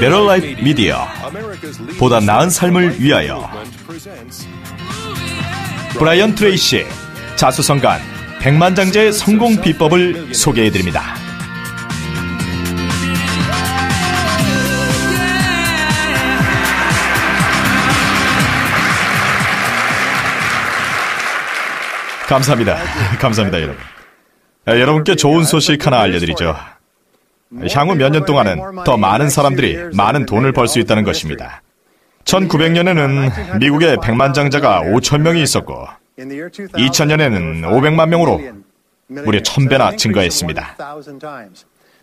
베럴라이프 미디어, 보다 나은 삶을 위하여. 브라이언 트레이시의 자수성가한 백만장자의 성공 비법을 소개해드립니다. 감사합니다. 감사합니다, 여러분. 여러분께 좋은 소식 하나 알려드리죠. 향후 몇 년 동안은 더 많은 사람들이 많은 돈을 벌 수 있다는 것입니다. 1900년에는 미국의 백만장자가 5,000명이 있었고 2000년에는 500만 명으로 무려 1000배나 증가했습니다.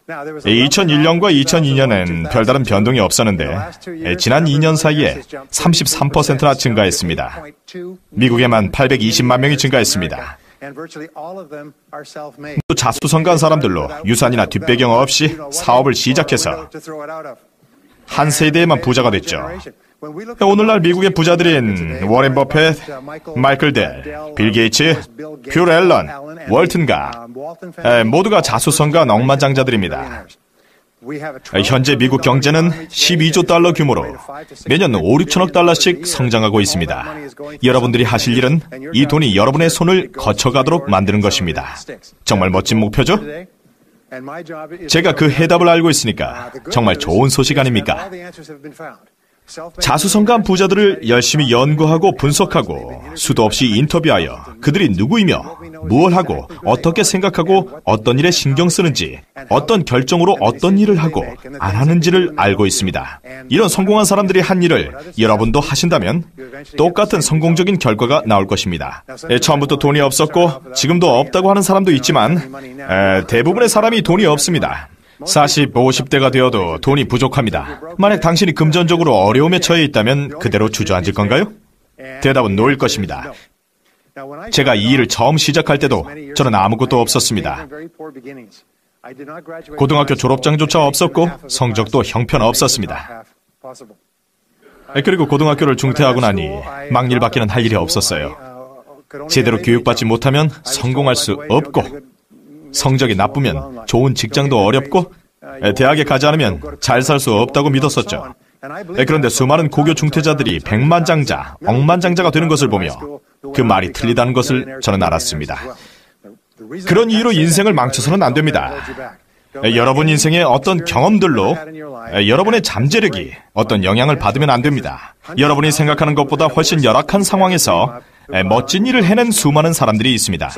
2001년과 2002년엔 별다른 변동이 없었는데 지난 2년 사이에 33%나 증가했습니다. 미국에만 820만 명이 증가했습니다. 또 자수성가한 사람들로 유산이나 뒷배경 없이 사업을 시작해서 한 세대에만 부자가 됐죠. 오늘날 미국의 부자들인 워렌 버핏, 마이클 델, 빌 게이츠, 뷰 앨런, 월튼가 모두가 자수성가한 억만장자들입니다. 현재 미국 경제는 12조 달러 규모로 매년 5, 6천억 달러씩 성장하고 있습니다. 여러분들이 하실 일은 이 돈이 여러분의 손을 거쳐가도록 만드는 것입니다. 정말 멋진 목표죠? 제가 그 해답을 알고 있으니까 정말 좋은 소식 아닙니까? 자수성가한 부자들을 열심히 연구하고 분석하고 수도 없이 인터뷰하여 그들이 누구이며 무엇을 하고 어떻게 생각하고 어떤 일에 신경 쓰는지 어떤 결정으로 어떤 일을 하고 안 하는지를 알고 있습니다. 이런 성공한 사람들이 한 일을 여러분도 하신다면 똑같은 성공적인 결과가 나올 것입니다. 처음부터 돈이 없었고 지금도 없다고 하는 사람도 있지만 대부분의 사람이 돈이 없습니다. 40, 50대가 되어도 돈이 부족합니다. 만약 당신이 금전적으로 어려움에 처해 있다면 그대로 주저앉을 건가요? 대답은 노일 것입니다. 제가 이 일을 처음 시작할 때도 저는 아무것도 없었습니다. 고등학교 졸업장조차 없었고 성적도 형편없었습니다. 그리고 고등학교를 중퇴하고 나니 막일밖에는 할 일이 없었어요. 제대로 교육받지 못하면 성공할 수 없고 성적이 나쁘면 좋은 직장도 어렵고 대학에 가지 않으면 잘 살 수 없다고 믿었었죠. 그런데 수많은 고교 중퇴자들이 백만장자, 억만장자가 되는 것을 보며 그 말이 틀리다는 것을 저는 알았습니다. 그런 이유로 인생을 망쳐서는 안 됩니다. 여러분 인생의 어떤 경험들로 여러분의 잠재력이 어떤 영향을 받으면 안 됩니다. 여러분이 생각하는 것보다 훨씬 열악한 상황에서 멋진 일을 해낸 수많은 사람들이 있습니다.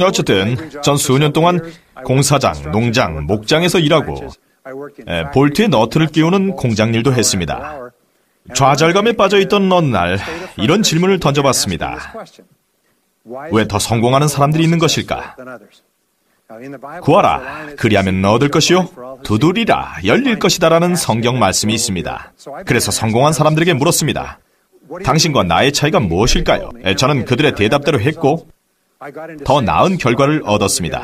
어쨌든 전 수년 동안 공사장, 농장, 목장에서 일하고 볼트에 너트를 끼우는 공장 일도 했습니다. 좌절감에 빠져있던 어느 날 이런 질문을 던져봤습니다. 왜 더 성공하는 사람들이 있는 것일까? 구하라, 그리하면 얻을 것이요 두드리라, 열릴 것이다 라는 성경 말씀이 있습니다. 그래서 성공한 사람들에게 물었습니다. 당신과 나의 차이가 무엇일까요? 저는 그들의 대답대로 했고 더 나은 결과를 얻었습니다.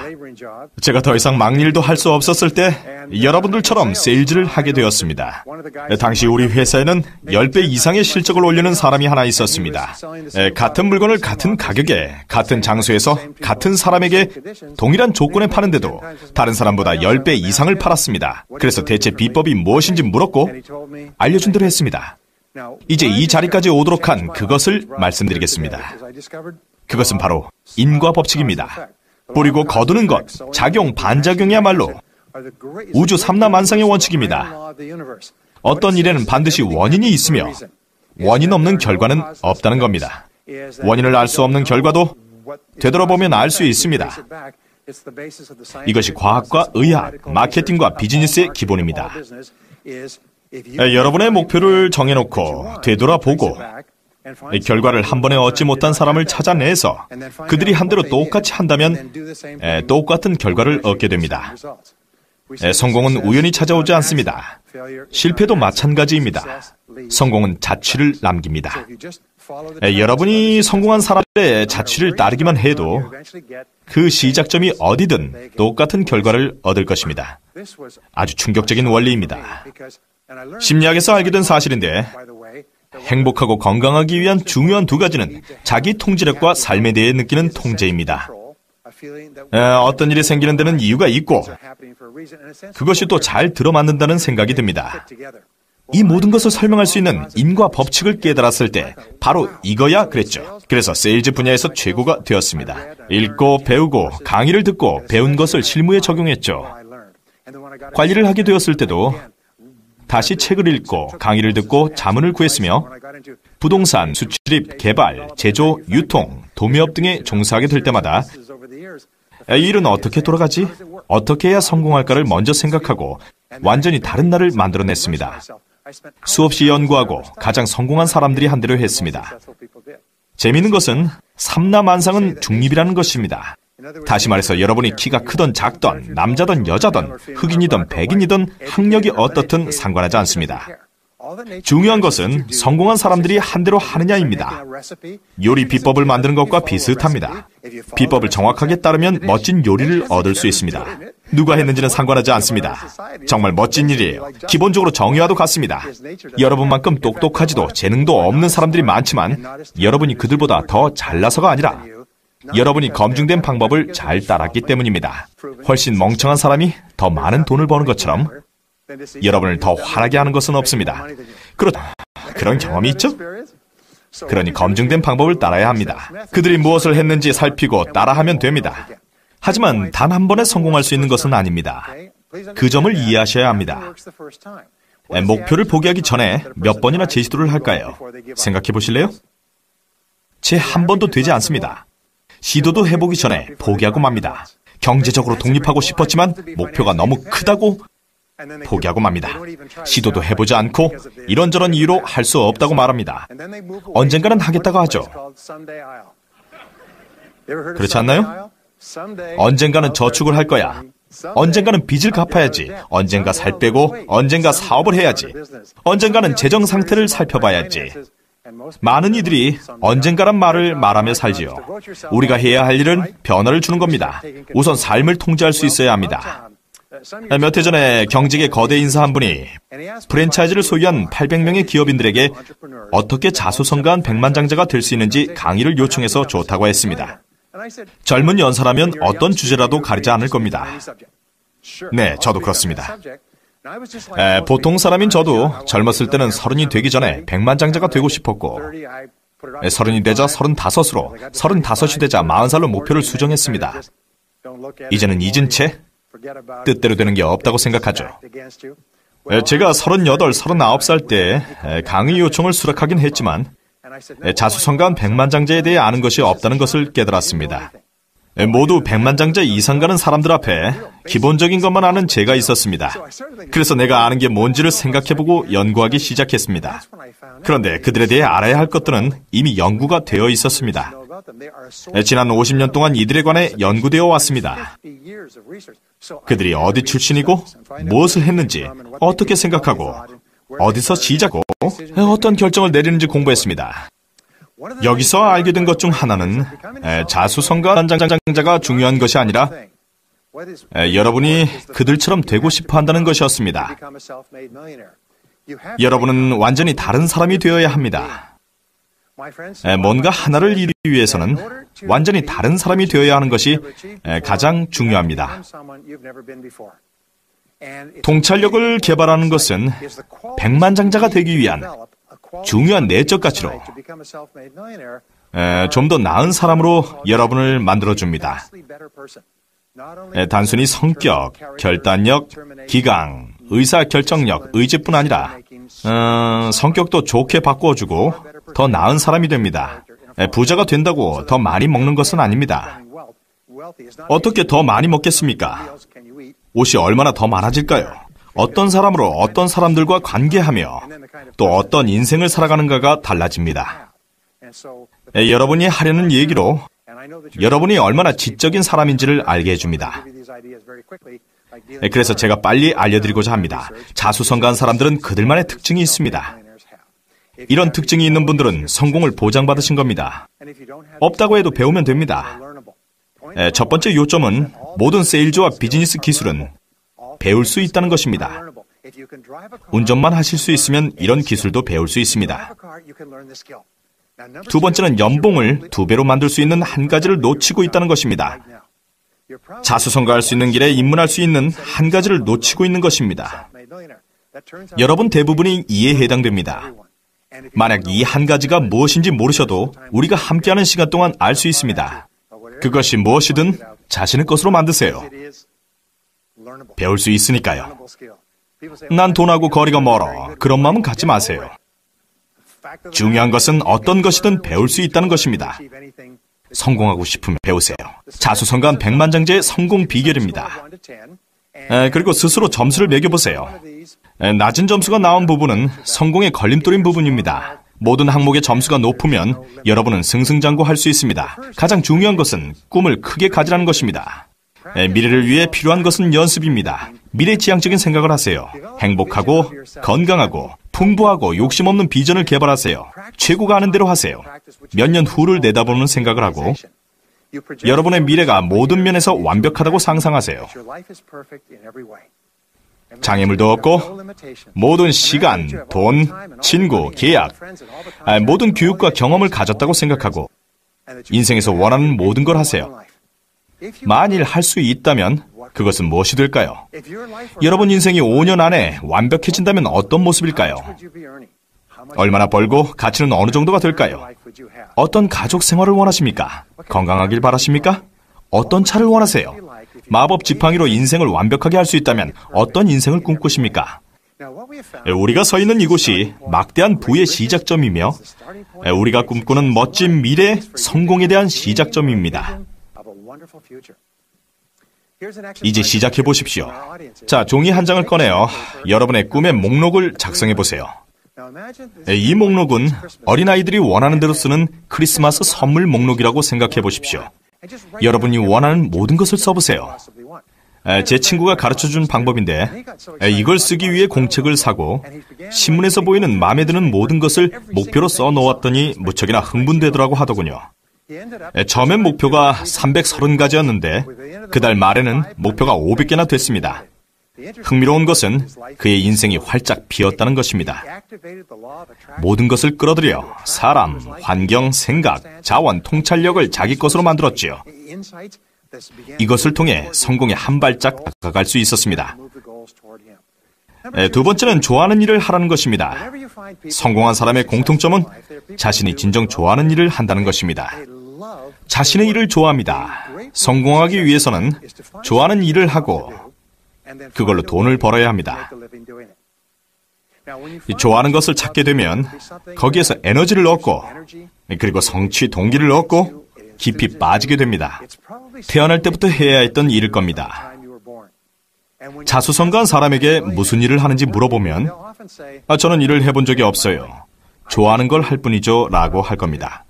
제가 더 이상 막일도 할 수 없었을 때 여러분들처럼 세일즈를 하게 되었습니다. 당시 우리 회사에는 10배 이상의 실적을 올리는 사람이 하나 있었습니다. 같은 물건을 같은 가격에 같은 장소에서 같은 사람에게 동일한 조건에 파는데도 다른 사람보다 10배 이상을 팔았습니다. 그래서 대체 비법이 무엇인지 물었고 알려준 대로 했습니다. 이제 이 자리까지 오도록 한 그것을 말씀드리겠습니다. 그것은 바로 인과 법칙입니다. 뿌리고 거두는 것, 작용, 반작용이야말로 우주 삼라만상의 원칙입니다. 어떤 일에는 반드시 원인이 있으며 원인 없는 결과는 없다는 겁니다. 원인을 알 수 없는 결과도 되돌아보면 알 수 있습니다. 이것이 과학과 의학, 마케팅과 비즈니스의 기본입니다. 여러분의 목표를 정해놓고 되돌아보고 결과를 한 번에 얻지 못한 사람을 찾아내서 그들이 한 대로 똑같이 한다면 똑같은 결과를 얻게 됩니다. 성공은 우연히 찾아오지 않습니다. 실패도 마찬가지입니다. 성공은 자취를 남깁니다. 여러분이 성공한 사람의 자취를 따르기만 해도 그 시작점이 어디든 똑같은 결과를 얻을 것입니다. 아주 충격적인 원리입니다. 심리학에서 알게 된 사실인데 행복하고 건강하기 위한 중요한 두 가지는 자기 통제력과 삶에 대해 느끼는 통제입니다. 어떤 일이 생기는 데는 이유가 있고 그것이 또 잘 들어맞는다는 생각이 듭니다. 이 모든 것을 설명할 수 있는 인과 법칙을 깨달았을 때 바로 이거야 그랬죠. 그래서 세일즈 분야에서 최고가 되었습니다. 읽고 배우고 강의를 듣고 배운 것을 실무에 적용했죠. 관리를 하게 되었을 때도 다시 책을 읽고 강의를 듣고 자문을 구했으며 부동산, 수출입, 개발, 제조, 유통, 도매업 등에 종사하게 될 때마다 이 일은 어떻게 돌아가지? 어떻게 해야 성공할까를 먼저 생각하고 완전히 다른 나를 만들어냈습니다. 수없이 연구하고 가장 성공한 사람들이 한 대로 했습니다. 재미있는 것은 삼라만상은 중립이라는 것입니다. 다시 말해서 여러분이 키가 크던 작던 남자든 여자든 흑인이든 백인이든 학력이 어떻든 상관하지 않습니다. 중요한 것은 성공한 사람들이 한 대로 하느냐입니다. 요리 비법을 만드는 것과 비슷합니다. 비법을 정확하게 따르면 멋진 요리를 얻을 수 있습니다. 누가 했는지는 상관하지 않습니다. 정말 멋진 일이에요. 기본적으로 정의와도 같습니다. 여러분만큼 똑똑하지도 재능도 없는 사람들이 많지만 여러분이 그들보다 더 잘나서가 아니라 여러분이 검증된 방법을 잘 따랐기 때문입니다. 훨씬 멍청한 사람이 더 많은 돈을 버는 것처럼 여러분을 더 화나게 하는 것은 없습니다. 그런 경험이 있죠? 그러니 검증된 방법을 따라야 합니다. 그들이 무엇을 했는지 살피고 따라하면 됩니다. 하지만 단 한 번에 성공할 수 있는 것은 아닙니다. 그 점을 이해하셔야 합니다. 목표를 포기하기 전에 몇 번이나 재시도를 할까요? 생각해 보실래요? 제 한 번도 되지 않습니다. 시도도 해보기 전에 포기하고 맙니다. 경제적으로 독립하고 싶었지만 목표가 너무 크다고 포기하고 맙니다. 시도도 해보지 않고 이런저런 이유로 할 수 없다고 말합니다. 언젠가는 하겠다고 하죠. 그렇지 않나요? 언젠가는 저축을 할 거야. 언젠가는 빚을 갚아야지. 언젠가 살 빼고 언젠가 사업을 해야지. 언젠가는 재정 상태를 살펴봐야지. 많은 이들이 언젠가란 말을 말하며 살지요. 우리가 해야 할 일은 변화를 주는 겁니다. 우선 삶을 통제할 수 있어야 합니다. 몇 해 전에 경직의 거대 인사 한 분이 프랜차이즈를 소유한 800명의 기업인들에게 어떻게 자수성가한 백만장자가 될 수 있는지 강의를 요청해서 좋다고 했습니다. 젊은 연사라면 어떤 주제라도 가리지 않을 겁니다. 네, 저도 그렇습니다. 보통 사람인 저도 젊었을 때는 30이 되기 전에 백만장자가 되고 싶었고 30이 되자 35으로 35이 되자 40살로 목표를 수정했습니다. 이제는 잊은 채 뜻대로 되는 게 없다고 생각하죠. 제가 38, 39살 때 강의 요청을 수락하긴 했지만 자수성가한 백만장자에 대해 아는 것이 없다는 것을 깨달았습니다. 모두 백만장자 이상 가는 사람들 앞에 기본적인 것만 아는 제가 있었습니다. 그래서 내가 아는 게 뭔지를 생각해보고 연구하기 시작했습니다. 그런데 그들에 대해 알아야 할 것들은 이미 연구가 되어 있었습니다. 지난 50년 동안 이들에 관해 연구되어 왔습니다. 그들이 어디 출신이고 무엇을 했는지 어떻게 생각하고 어디서 시작하고 어떤 결정을 내리는지 공부했습니다. 여기서 알게 된 것 중 하나는 자수성가한 장자가 중요한 것이 아니라 여러분이 그들처럼 되고 싶어 한다는 것이었습니다. 여러분은 완전히 다른 사람이 되어야 합니다. 뭔가 하나를 이루기 위해서는 완전히 다른 사람이 되어야 하는 것이 가장 중요합니다. 통찰력을 개발하는 것은 백만장자가 되기 위한 중요한 내적 가치로 좀 더 나은 사람으로 여러분을 만들어줍니다. 단순히 성격, 결단력, 기강, 의사결정력, 의지뿐 아니라 성격도 좋게 바꿔주고 더 나은 사람이 됩니다. 부자가 된다고 더 많이 먹는 것은 아닙니다. 어떻게 더 많이 먹겠습니까? 옷이 얼마나 더 많아질까요? 어떤 사람으로 어떤 사람들과 관계하며 또 어떤 인생을 살아가는가가 달라집니다. 여러분이 하려는 얘기로 여러분이 얼마나 지적인 사람인지를 알게 해줍니다. 그래서 제가 빨리 알려드리고자 합니다. 자수성가한 사람들은 그들만의 특징이 있습니다. 이런 특징이 있는 분들은 성공을 보장받으신 겁니다. 없다고 해도 배우면 됩니다. 첫 번째 요점은 모든 세일즈와 비즈니스 기술은 배울 수 있다는 것입니다. 운전만 하실 수 있으면 이런 기술도 배울 수 있습니다. 두 번째는 연봉을 2배로 만들 수 있는 한 가지를 놓치고 있다는 것입니다. 자수성가할 수 있는 길에 입문할 수 있는 한 가지를 놓치고 있는 것입니다. 여러분 대부분이 이에 해당됩니다. 만약 이 한 가지가 무엇인지 모르셔도 우리가 함께하는 시간 동안 알 수 있습니다. 그것이 무엇이든 자신의 것으로 만드세요. 배울 수 있으니까요. 난 돈하고 거리가 멀어. 그런 마음은 갖지 마세요. 중요한 것은 어떤 것이든 배울 수 있다는 것입니다. 성공하고 싶으면 배우세요. 자수성가한 백만장자의 성공 비결입니다. 그리고 스스로 점수를 매겨보세요. 낮은 점수가 나온 부분은 성공의 걸림돌인 부분입니다. 모든 항목의 점수가 높으면 여러분은 승승장구할 수 있습니다. 가장 중요한 것은 꿈을 크게 가지라는 것입니다. 미래를 위해 필요한 것은 연습입니다. 미래지향적인 생각을 하세요. 행복하고 건강하고 풍부하고 욕심 없는 비전을 개발하세요. 최고가 하는 대로 하세요. 몇 년 후를 내다보는 생각을 하고 여러분의 미래가 모든 면에서 완벽하다고 상상하세요. 장애물도 없고 모든 시간, 돈, 친구, 계약, 모든 교육과 경험을 가졌다고 생각하고 인생에서 원하는 모든 걸 하세요. 만일 할 수 있다면 그것은 무엇이 될까요? 여러분 인생이 5년 안에 완벽해진다면 어떤 모습일까요? 얼마나 벌고 가치는 어느 정도가 될까요? 어떤 가족 생활을 원하십니까? 건강하길 바라십니까? 어떤 차를 원하세요? 마법 지팡이로 인생을 완벽하게 할 수 있다면 어떤 인생을 꿈꾸십니까? 우리가 서 있는 이곳이 막대한 부의 시작점이며 우리가 꿈꾸는 멋진 미래, 성공에 대한 시작점입니다. 이제 시작해 보십시오. 자, 종이 한 장을 꺼내어 여러분의 꿈의 목록을 작성해 보세요. 이 목록은 어린아이들이 원하는 대로 쓰는 크리스마스 선물 목록이라고 생각해 보십시오. 여러분이 원하는 모든 것을 써보세요. 제 친구가 가르쳐준 방법인데 이걸 쓰기 위해 공책을 사고 신문에서 보이는 마음에 드는 모든 것을 목표로 써놓았더니 무척이나 흥분되더라고 하더군요. 처음엔 목표가 330가지였는데 그달 말에는 목표가 500개나 됐습니다. 흥미로운 것은 그의 인생이 활짝 피었다는 것입니다. 모든 것을 끌어들여 사람, 환경, 생각, 자원, 통찰력을 자기 것으로 만들었지요. 이것을 통해 성공에 한 발짝 다가갈 수 있었습니다. 두 번째는 좋아하는 일을 하라는 것입니다. 성공한 사람의 공통점은 자신이 진정 좋아하는 일을 한다는 것입니다. 자신의 일을 좋아합니다. 성공하기 위해서는 좋아하는 일을 하고 그걸로 돈을 벌어야 합니다. 좋아하는 것을 찾게 되면 거기에서 에너지를 얻고 그리고 성취 동기를 얻고 깊이 빠지게 됩니다. 태어날 때부터 해야 했던 일일 겁니다. 자수성가한 사람에게 무슨 일을 하는지 물어보면 저는 일을 해본 적이 없어요. 좋아하는 걸 할 뿐이죠 라고 할 겁니다.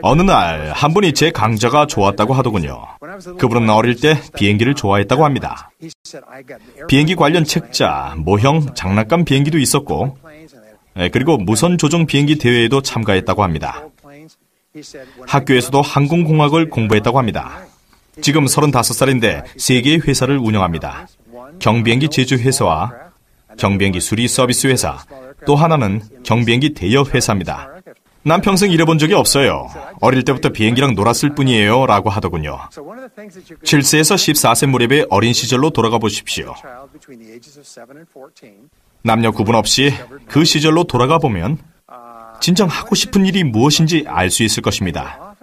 어느 날 한 분이 제 강좌가 좋았다고 하더군요. 그분은 어릴 때 비행기를 좋아했다고 합니다. 비행기 관련 책자, 모형, 장난감 비행기도 있었고 그리고 무선 조종 비행기 대회에도 참가했다고 합니다. 학교에서도 항공공학을 공부했다고 합니다. 지금 35살인데 3개의 회사를 운영합니다. 경비행기 제조회사와 경비행기 수리 서비스 회사, 또 하나는 경비행기 대여 회사입니다. 난 평생 일해본 적이 없어요. 어릴 때부터 비행기랑 놀았을 뿐이에요 라고 하더군요. 7세에서 14세 무렵의 어린 시절로 돌아가 보십시오. 남녀 구분 없이 그 시절로 돌아가 보면 진정 하고 싶은 일이 무엇인지 알 수 있을 것입니다.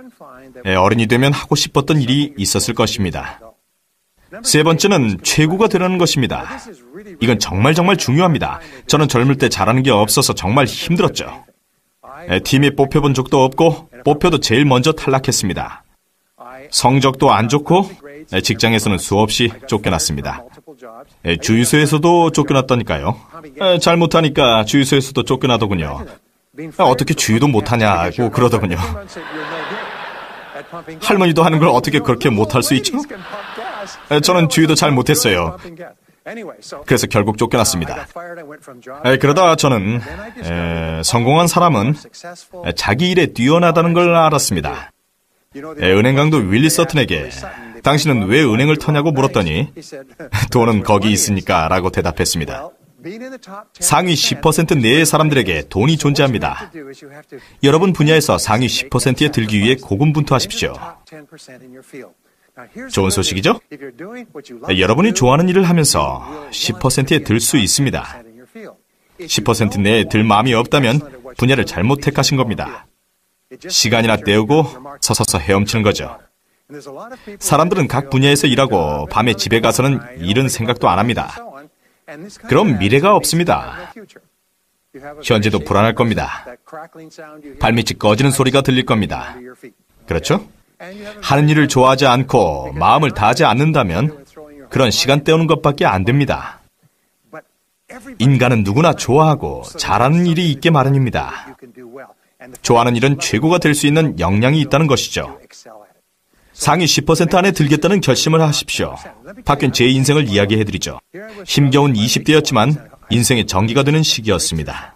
어른이 되면 하고 싶었던 일이 있었을 것입니다. 세 번째는 최고가 되라는 것입니다. 이건 정말 중요합니다. 저는 젊을 때 잘하는 게 없어서 정말 힘들었죠. 팀에 뽑혀본 적도 없고 뽑혀도 제일 먼저 탈락했습니다. 성적도 안 좋고 직장에서는 수없이 쫓겨났습니다. 주유소에서도 쫓겨났다니까요. 잘못하니까 주유소에서도 쫓겨나더군요. 어떻게 주유도 못하냐고 그러더군요. 할머니도 하는 걸 어떻게 그렇게 못할 수 있죠? 저는 주유도 잘 못했어요. 그래서 결국 쫓겨났습니다. 그러다 저는 성공한 사람은 자기 일에 뛰어나다는 걸 알았습니다. 은행 강도 윌리 서튼에게 당신은 왜 은행을 터냐고 물었더니 돈은 거기 있으니까 라고 대답했습니다. 상위 10% 내의 사람들에게 돈이 존재합니다. 여러분 분야에서 상위 10%에 들기 위해 고군분투하십시오. 좋은 소식이죠? 여러분이 좋아하는 일을 하면서 10%에 들 수 있습니다. 10% 내에 들 마음이 없다면 분야를 잘못 택하신 겁니다. 시간이나 때우고 서서서 헤엄치는 거죠. 사람들은 각 분야에서 일하고 밤에 집에 가서는 일은 생각도 안 합니다. 그럼 미래가 없습니다. 현재도 불안할 겁니다. 발밑이 꺼지는 소리가 들릴 겁니다. 그렇죠? 하는 일을 좋아하지 않고 마음을 다하지 않는다면 그런 시간 때우는 것밖에 안 됩니다. 인간은 누구나 좋아하고 잘하는 일이 있게 마련입니다. 좋아하는 일은 최고가 될 수 있는 역량이 있다는 것이죠. 상위 10% 안에 들겠다는 결심을 하십시오. 바뀐 제 인생을 이야기해드리죠. 힘겨운 20대였지만 인생의 전기가 되는 시기였습니다.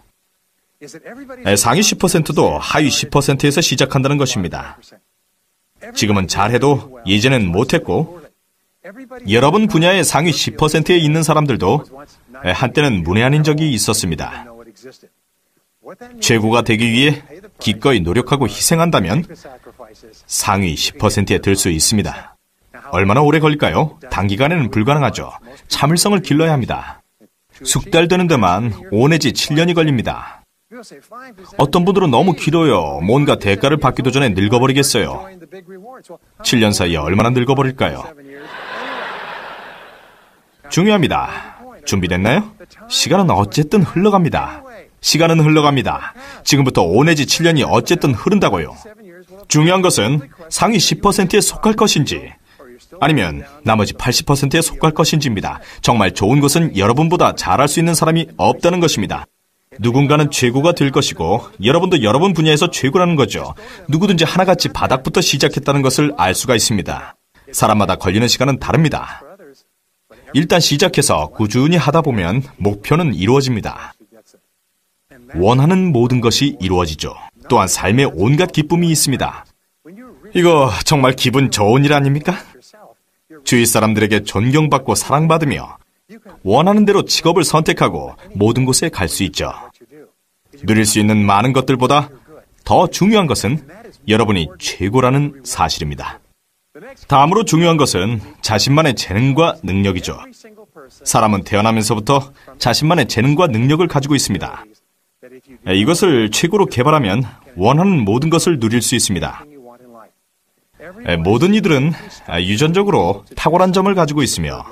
상위 10%도 하위 10%에서 시작한다는 것입니다. 지금은 잘해도 예전엔 못했고, 여러분 분야의 상위 10%에 있는 사람들도 한때는 문외한인 적이 있었습니다. 최고가 되기 위해 기꺼이 노력하고 희생한다면 상위 10%에 들 수 있습니다. 얼마나 오래 걸릴까요? 단기간에는 불가능하죠. 참을성을 길러야 합니다. 숙달 되는 데만 5 내지 7년이 걸립니다. 어떤 분들은 너무 길어요. 뭔가 대가를 받기도 전에 늙어버리겠어요. 7년 사이에 얼마나 늙어버릴까요? 중요합니다. 준비됐나요? 시간은 어쨌든 흘러갑니다. 시간은 흘러갑니다. 지금부터 5 내지 7년이 어쨌든 흐른다고요. 중요한 것은 상위 10%에 속할 것인지 아니면 나머지 80%에 속할 것인지입니다. 정말 좋은 것은 여러분보다 잘할 수 있는 사람이 없다는 것입니다. 누군가는 최고가 될 것이고 여러분도 여러분 분야에서 최고라는 거죠. 누구든지 하나같이 바닥부터 시작했다는 것을 알 수가 있습니다. 사람마다 걸리는 시간은 다릅니다. 일단 시작해서 꾸준히 하다 보면 목표는 이루어집니다. 원하는 모든 것이 이루어지죠. 또한 삶에 온갖 기쁨이 있습니다. 이거 정말 기분 좋은 일 아닙니까? 주위 사람들에게 존경받고 사랑받으며 원하는 대로 직업을 선택하고 모든 곳에 갈 수 있죠. 누릴 수 있는 많은 것들보다 더 중요한 것은 여러분이 최고라는 사실입니다. 다음으로 중요한 것은 자신만의 재능과 능력이죠. 사람은 태어나면서부터 자신만의 재능과 능력을 가지고 있습니다. 이것을 최고로 개발하면 원하는 모든 것을 누릴 수 있습니다. 모든 이들은 유전적으로 탁월한 점을 가지고 있으며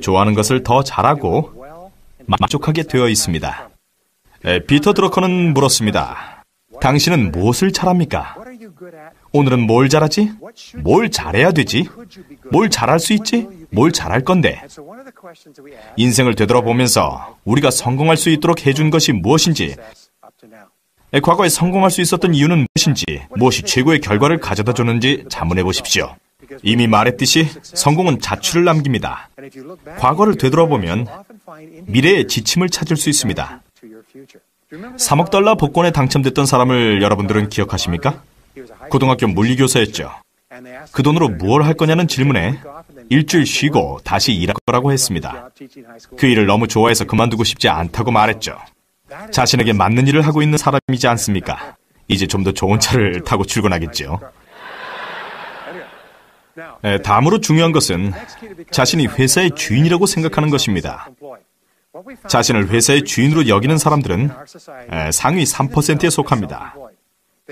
좋아하는 것을 더 잘하고 만족하게 되어 있습니다. 피터 드러커는 물었습니다. 당신은 무엇을 잘합니까? 오늘은 뭘 잘하지? 뭘 잘해야 되지? 뭘 잘할 수 있지? 뭘 잘할 건데? 인생을 되돌아보면서 우리가 성공할 수 있도록 해준 것이 무엇인지, 과거에 성공할 수 있었던 이유는 무엇인지, 무엇이 최고의 결과를 가져다 줬는지 자문해 보십시오. 이미 말했듯이 성공은 자취를 남깁니다. 과거를 되돌아보면 미래의 지침을 찾을 수 있습니다. 3억 달러 복권에 당첨됐던 사람을 여러분들은 기억하십니까? 고등학교 물리교사였죠. 그 돈으로 무엇을 할 거냐는 질문에 일주일 쉬고 다시 일할 거라고 했습니다. 그 일을 너무 좋아해서 그만두고 싶지 않다고 말했죠. 자신에게 맞는 일을 하고 있는 사람이지 않습니까? 이제 좀 더 좋은 차를 타고 출근하겠죠. 다음으로 중요한 것은 자신이 회사의 주인이라고 생각하는 것입니다. 자신을 회사의 주인으로 여기는 사람들은 상위 3%에 속합니다.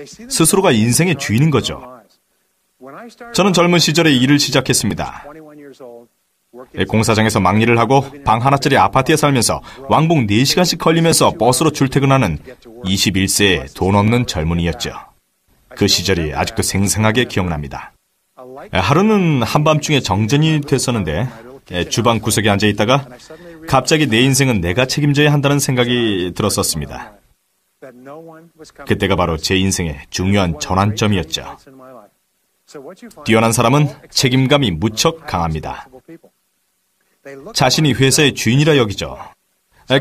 스스로가 인생의 주인인 거죠. 저는 젊은 시절에 일을 시작했습니다. 공사장에서 막일을 하고 방 하나짜리 아파트에 살면서 왕복 4시간씩 걸리면서 버스로 출퇴근하는 21세의 돈 없는 젊은이였죠. 그 시절이 아직도 생생하게 기억납니다. 하루는 한밤중에 정전이 됐었는데 주방 구석에 앉아 있다가 갑자기 내 인생은 내가 책임져야 한다는 생각이 들었었습니다. 그때가 바로 제 인생의 중요한 전환점이었죠. 뛰어난 사람은 책임감이 무척 강합니다. 자신이 회사의 주인이라 여기죠.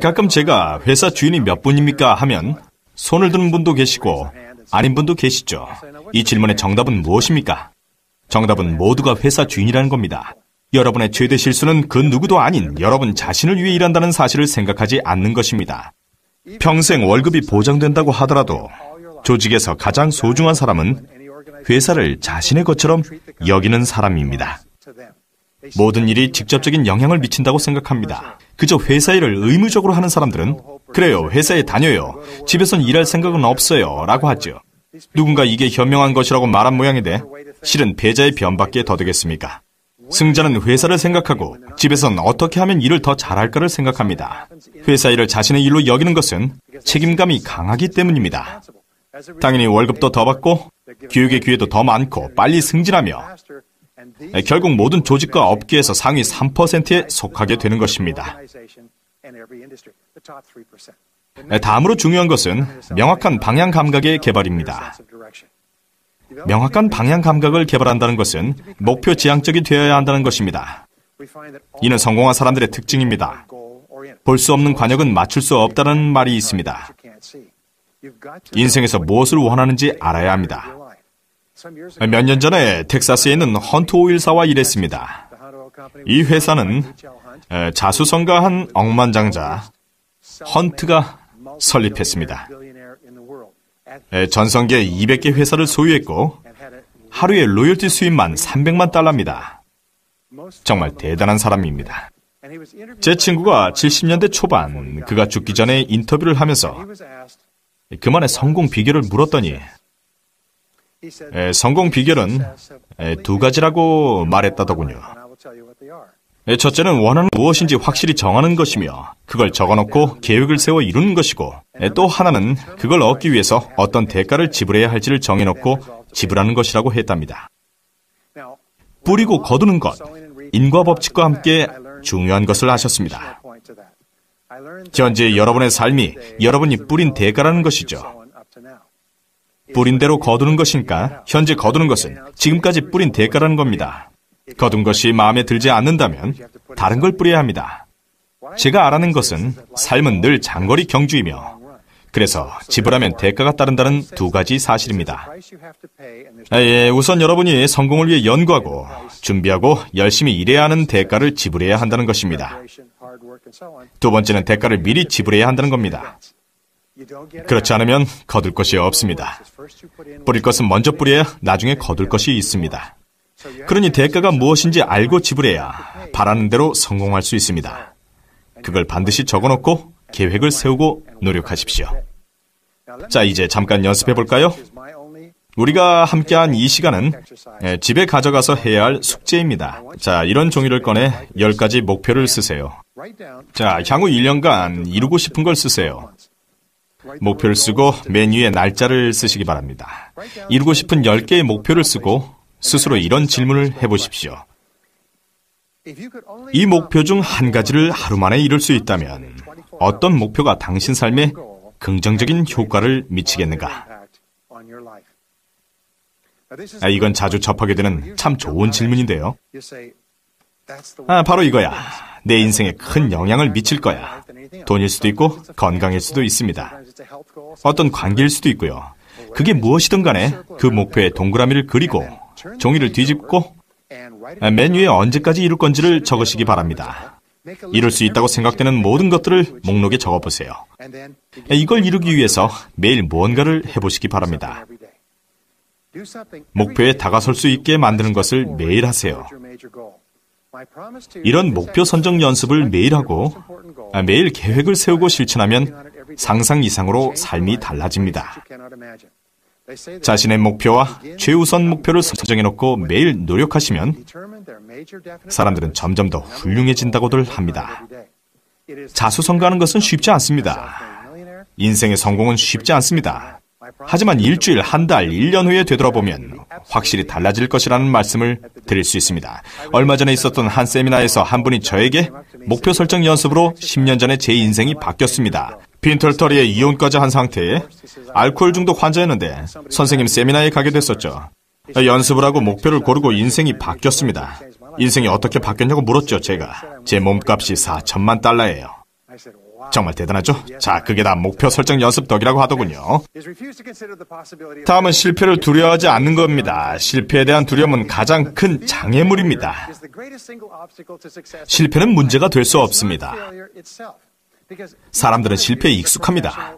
가끔 제가 회사 주인이 몇 분입니까 하면 손을 드는 분도 계시고 아닌 분도 계시죠. 이 질문의 정답은 무엇입니까? 정답은 모두가 회사 주인이라는 겁니다. 여러분의 최대 실수는 그 누구도 아닌 여러분 자신을 위해 일한다는 사실을 생각하지 않는 것입니다. 평생 월급이 보장된다고 하더라도 조직에서 가장 소중한 사람은 회사를 자신의 것처럼 여기는 사람입니다. 모든 일이 직접적인 영향을 미친다고 생각합니다. 그저 회사 일을 의무적으로 하는 사람들은 그래요, 회사에 다녀요. 집에선 일할 생각은 없어요. 라고 하죠. 누군가 이게 현명한 것이라고 말한 모양인데 실은 패자의 변밖에 더 되겠습니까? 승자는 회사를 생각하고 집에선 어떻게 하면 일을 더 잘할까를 생각합니다. 회사 일을 자신의 일로 여기는 것은 책임감이 강하기 때문입니다. 당연히 월급도 더 받고 교육의 기회도 더 많고 빨리 승진하며 결국 모든 조직과 업계에서 상위 3%에 속하게 되는 것입니다. 다음으로 중요한 것은 명확한 방향 감각의 개발입니다. 명확한 방향 감각을 개발한다는 것은 목표 지향적이 되어야 한다는 것입니다. 이는 성공한 사람들의 특징입니다. 볼 수 없는 관역은 맞출 수 없다는 말이 있습니다. 인생에서 무엇을 원하는지 알아야 합니다. 몇 년 전에 텍사스에 있는 헌트 오일사와 일했습니다. 이 회사는 자수성가한 억만장자 헌트가 설립했습니다. 전성기에 200개 회사를 소유했고 하루에 로열티 수입만 300만 달러입니다. 정말 대단한 사람입니다. 제 친구가 70년대 초반 그가 죽기 전에 인터뷰를 하면서 그만의 성공 비결을 물었더니 성공 비결은 두 가지라고 말했다더군요. 첫째는 원하는 무엇인지 확실히 정하는 것이며 그걸 적어놓고 계획을 세워 이루는 것이고 또 하나는 그걸 얻기 위해서 어떤 대가를 지불해야 할지를 정해놓고 지불하는 것이라고 했답니다. 뿌리고 거두는 것, 인과 법칙과 함께 중요한 것을 아셨습니다. 현재 여러분의 삶이 여러분이 뿌린 대가라는 것이죠. 뿌린 대로 거두는 것이니까 현재 거두는 것은 지금까지 뿌린 대가라는 겁니다. 거둔 것이 마음에 들지 않는다면 다른 걸 뿌려야 합니다. 제가 알아낸 것은 삶은 늘 장거리 경주이며 그래서 지불하면 대가가 따른다는 두 가지 사실입니다. 우선 여러분이 성공을 위해 연구하고 준비하고 열심히 일해야 하는 대가를 지불해야 한다는 것입니다. 두 번째는 대가를 미리 지불해야 한다는 겁니다. 그렇지 않으면 거둘 것이 없습니다. 뿌릴 것은 먼저 뿌려야 나중에 거둘 것이 있습니다. 그러니 대가가 무엇인지 알고 지불해야 바라는 대로 성공할 수 있습니다. 그걸 반드시 적어놓고 계획을 세우고 노력하십시오. 자, 이제 잠깐 연습해 볼까요? 우리가 함께한 이 시간은 집에 가져가서 해야 할 숙제입니다. 자, 이런 종이를 꺼내 10가지 목표를 쓰세요. 자, 향후 1년간 이루고 싶은 걸 쓰세요. 목표를 쓰고 맨 위에 날짜를 쓰시기 바랍니다. 이루고 싶은 10개의 목표를 쓰고 스스로 이런 질문을 해보십시오. 이 목표 중 한 가지를 하루 만에 이룰 수 있다면 어떤 목표가 당신 삶에 긍정적인 효과를 미치겠는가? 이건 자주 접하게 되는 참 좋은 질문인데요. 바로 이거야. 내 인생에 큰 영향을 미칠 거야. 돈일 수도 있고 건강일 수도 있습니다. 어떤 관계일 수도 있고요. 그게 무엇이든 간에 그 목표에 동그라미를 그리고 종이를 뒤집고 맨 위에 언제까지 이룰 건지를 적으시기 바랍니다. 이룰 수 있다고 생각되는 모든 것들을 목록에 적어보세요. 이걸 이루기 위해서 매일 무언가를 해보시기 바랍니다. 목표에 다가설 수 있게 만드는 것을 매일 하세요. 이런 목표 선정 연습을 매일 하고 매일 계획을 세우고 실천하면 상상 이상으로 삶이 달라집니다. 자신의 목표와 최우선 목표를 설정해놓고 매일 노력하시면 사람들은 점점 더 훌륭해진다고들 합니다. 자수성가하는 것은 쉽지 않습니다. 인생의 성공은 쉽지 않습니다. 하지만 일주일, 한 달, 1년 후에 되돌아보면 확실히 달라질 것이라는 말씀을 드릴 수 있습니다. 얼마 전에 있었던 한 세미나에서 한 분이 저에게 목표 설정 연습으로 10년 전에 제 인생이 바뀌었습니다. 빈털터리에 이혼까지 한 상태에 알코올 중독 환자였는데 선생님 세미나에 가게 됐었죠. 연습을 하고 목표를 고르고 인생이 바뀌었습니다. 인생이 어떻게 바뀌었냐고 물었죠, 제가. 제 몸값이 4천만 달러예요. 정말 대단하죠? 자, 그게 다 목표 설정 연습 덕이라고 하더군요. 다음은 실패를 두려워하지 않는 겁니다. 실패에 대한 두려움은 가장 큰 장애물입니다. 실패는 문제가 될 수 없습니다. 사람들은 실패에 익숙합니다.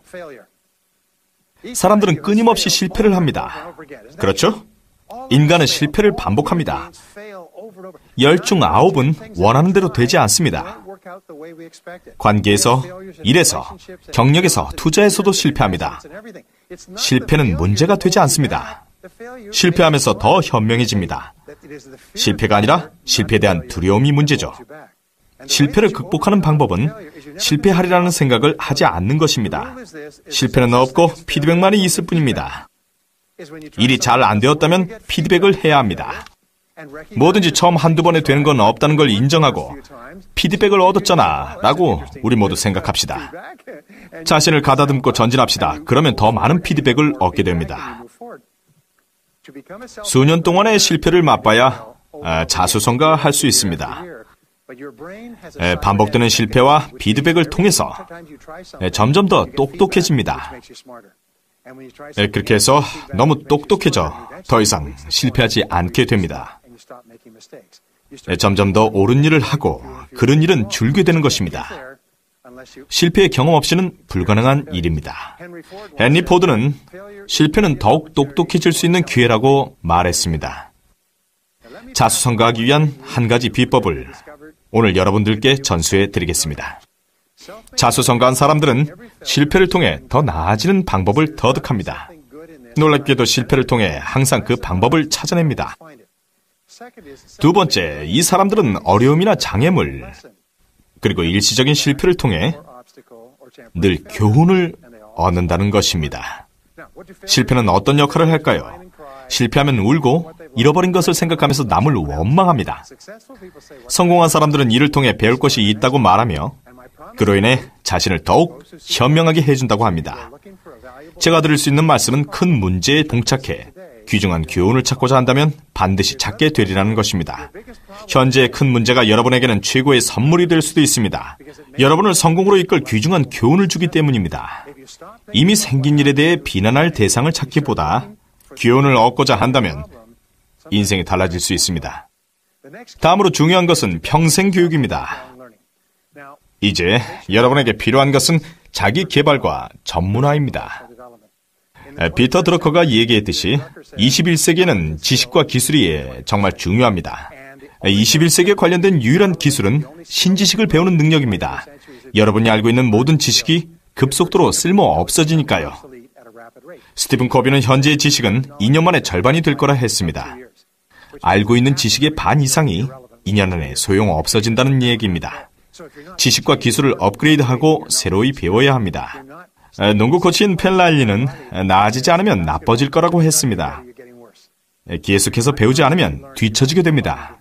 사람들은 끊임없이 실패를 합니다. 그렇죠? 인간은 실패를 반복합니다. 10중 9은 원하는 대로 되지 않습니다. 관계에서, 일에서, 경력에서, 투자에서도 실패합니다. 실패는 문제가 되지 않습니다. 실패하면서 더 현명해집니다. 실패가 아니라 실패에 대한 두려움이 문제죠. 실패를 극복하는 방법은 실패하리라는 생각을 하지 않는 것입니다. 실패는 없고 피드백만이 있을 뿐입니다. 일이 잘 안 되었다면 피드백을 해야 합니다. 뭐든지 처음 한두 번에 되는 건 없다는 걸 인정하고 피드백을 얻었잖아 라고 우리 모두 생각합시다. 자신을 가다듬고 전진합시다. 그러면 더 많은 피드백을 얻게 됩니다. 수년 동안의 실패를 맛봐야 자수성가할 수 있습니다. 반복되는 실패와 피드백을 통해서 점점 더 똑똑해집니다. 그렇게 해서 너무 똑똑해져 더 이상 실패하지 않게 됩니다. 점점 더 옳은 일을 하고 그른 일은 줄게 되는 것입니다. 실패의 경험 없이는 불가능한 일입니다. 헨리 포드는 실패는 더욱 똑똑해질 수 있는 기회라고 말했습니다. 자수성가하기 위한 한 가지 비법을 오늘 여러분들께 전수해 드리겠습니다. 자수성가한 사람들은 실패를 통해 더 나아지는 방법을 터득합니다. 놀랍게도 실패를 통해 항상 그 방법을 찾아냅니다. 두 번째, 이 사람들은 어려움이나 장애물, 그리고 일시적인 실패를 통해 늘 교훈을 얻는다는 것입니다. 실패는 어떤 역할을 할까요? 실패하면 울고 잃어버린 것을 생각하면서 남을 원망합니다. 성공한 사람들은 이를 통해 배울 것이 있다고 말하며 그로 인해 자신을 더욱 현명하게 해준다고 합니다. 제가 드릴 수 있는 말씀은 큰 문제에 봉착해 귀중한 교훈을 찾고자 한다면 반드시 찾게 되리라는 것입니다. 현재의 큰 문제가 여러분에게는 최고의 선물이 될 수도 있습니다. 여러분을 성공으로 이끌 귀중한 교훈을 주기 때문입니다. 이미 생긴 일에 대해 비난할 대상을 찾기보다 교훈을 얻고자 한다면 인생이 달라질 수 있습니다. 다음으로 중요한 것은 평생 교육입니다. 이제 여러분에게 필요한 것은 자기 개발과 전문화입니다. 피터 드러커가 얘기했듯이 21세기에는 지식과 기술이 정말 중요합니다. 21세기에 관련된 유일한 기술은 신지식을 배우는 능력입니다. 여러분이 알고 있는 모든 지식이 급속도로 쓸모 없어지니까요. 스티븐 코비는 현재의 지식은 2년 만에 절반이 될 거라 했습니다. 알고 있는 지식의 반 이상이 2년 안에 소용 없어진다는 얘기입니다. 지식과 기술을 업그레이드하고 새로이 배워야 합니다. 농구 코치인 펠랄리는 나아지지 않으면 나빠질 거라고 했습니다. 계속해서 배우지 않으면 뒤처지게 됩니다.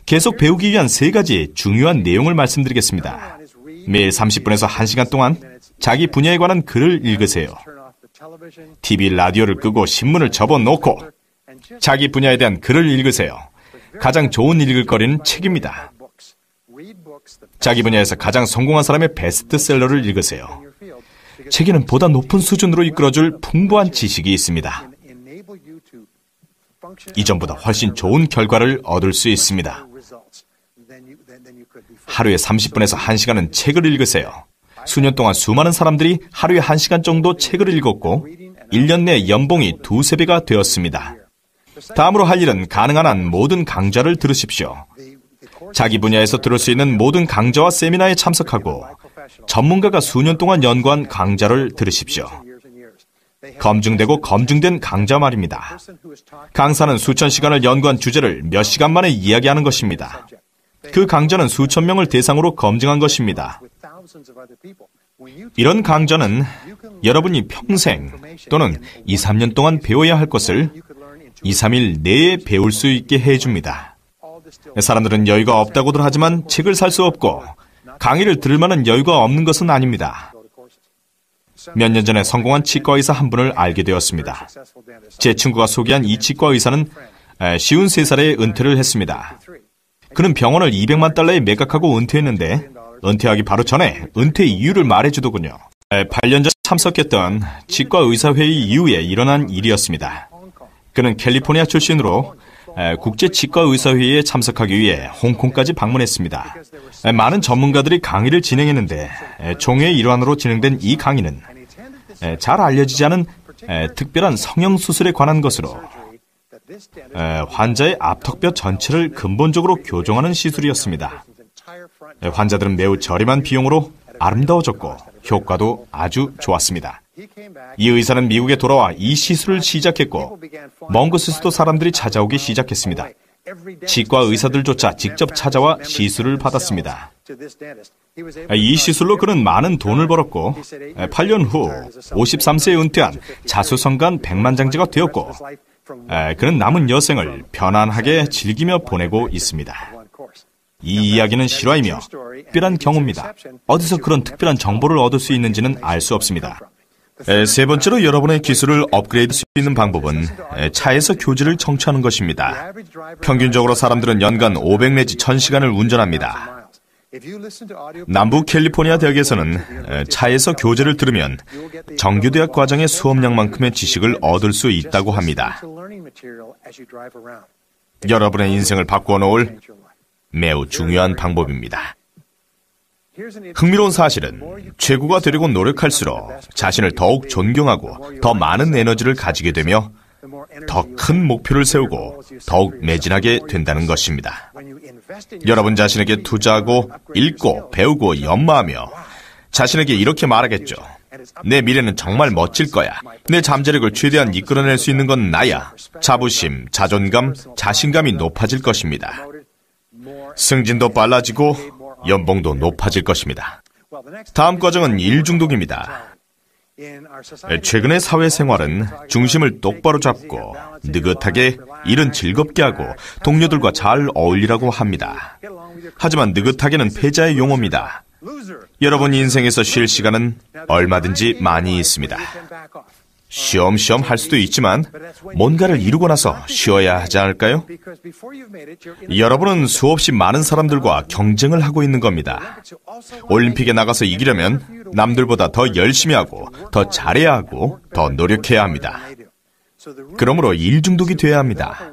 계속 배우기 위한 3가지 중요한 내용을 말씀드리겠습니다. 매일 30분에서 1시간 동안 자기 분야에 관한 글을 읽으세요. TV, 라디오를 끄고 신문을 접어놓고 자기 분야에 대한 글을 읽으세요. 가장 좋은 읽을 거리는 책입니다. 자기 분야에서 가장 성공한 사람의 베스트셀러를 읽으세요. 책에는 보다 높은 수준으로 이끌어줄 풍부한 지식이 있습니다. 이전보다 훨씬 좋은 결과를 얻을 수 있습니다. 하루에 30분에서 1시간은 책을 읽으세요. 수년 동안 수많은 사람들이 하루에 1시간 정도 책을 읽었고 1년 내 연봉이 2~3배가 되었습니다. 다음으로 할 일은 가능한 한 모든 강좌를 들으십시오. 자기 분야에서 들을 수 있는 모든 강좌와 세미나에 참석하고 전문가가 수년 동안 연구한 강좌를 들으십시오. 검증되고 검증된 강좌 말입니다. 강사는 수천 시간을 연구한 주제를 몇 시간 만에 이야기하는 것입니다. 그 강좌는 수천 명을 대상으로 검증한 것입니다. 이런 강좌는 여러분이 평생 또는 2~3년 동안 배워야 할 것을 2~3일 내에 배울 수 있게 해줍니다. 사람들은 여유가 없다고들 하지만 책을 살 수 없고 강의를 들을 만한 여유가 없는 것은 아닙니다. 몇 년 전에 성공한 치과의사 한 분을 알게 되었습니다. 제 친구가 소개한 이 치과의사는 53살에 은퇴를 했습니다. 그는 병원을 $200만 매각하고 은퇴했는데 은퇴하기 바로 전에 은퇴 이유를 말해주더군요. 8년 전 참석했던 치과의사회의 이후에 일어난 일이었습니다. 그는 캘리포니아 출신으로 국제치과의사회의에 참석하기 위해 홍콩까지 방문했습니다. 많은 전문가들이 강의를 진행했는데 총회의 일환으로 진행된 이 강의는 잘 알려지지 않은 특별한 성형수술에 관한 것으로 환자의 앞턱뼈 전체를 근본적으로 교정하는 시술이었습니다. 환자들은 매우 저렴한 비용으로 아름다워졌고 효과도 아주 좋았습니다. 이 의사는 미국에 돌아와 이 시술을 시작했고 먼 곳에서도 사람들이 찾아오기 시작했습니다. 치과 의사들조차 직접 찾아와 시술을 받았습니다. 이 시술로 그는 많은 돈을 벌었고 8년 후 53세에 은퇴한 자수성가한 백만장자가 되었고 그는 남은 여생을 편안하게 즐기며 보내고 있습니다. 이 이야기는 실화이며 특별한 경우입니다. 어디서 그런 특별한 정보를 얻을 수 있는지는 알 수 없습니다. 세 번째로 여러분의 기술을 업그레이드 수 있는 방법은 차에서 교지를 청취하는 것입니다. 평균적으로 사람들은 연간 500 내지 1000시간을 운전합니다. 남부 캘리포니아 대학에서는 차에서 교재를 들으면 정규대학 과정의 수업량만큼의 지식을 얻을 수 있다고 합니다. 여러분의 인생을 바꾸어 놓을 매우 중요한 방법입니다. 흥미로운 사실은 최고가 되려고 노력할수록 자신을 더욱 존경하고 더 많은 에너지를 가지게 되며 더 큰 목표를 세우고 더욱 매진하게 된다는 것입니다. 여러분 자신에게 투자하고 읽고 배우고 연마하며 자신에게 이렇게 말하겠죠. 내 미래는 정말 멋질 거야. 내 잠재력을 최대한 이끌어낼 수 있는 건 나야. 자부심, 자존감, 자신감이 높아질 것입니다. 승진도 빨라지고 연봉도 높아질 것입니다. 다음 과정은 일 중독입니다. 최근의 사회생활은 중심을 똑바로 잡고 느긋하게 일은 즐겁게 하고 동료들과 잘 어울리라고 합니다. 하지만 느긋하게는 패자의 용어입니다. 여러분 인생에서 쉴 시간은 얼마든지 많이 있습니다. 쉬엄쉬엄 할 수도 있지만 뭔가를 이루고 나서 쉬어야 하지 않을까요? 여러분은 수없이 많은 사람들과 경쟁을 하고 있는 겁니다. 올림픽에 나가서 이기려면 남들보다 더 열심히 하고 더 잘해야 하고 더 노력해야 합니다. 그러므로 일 중독이 돼야 합니다.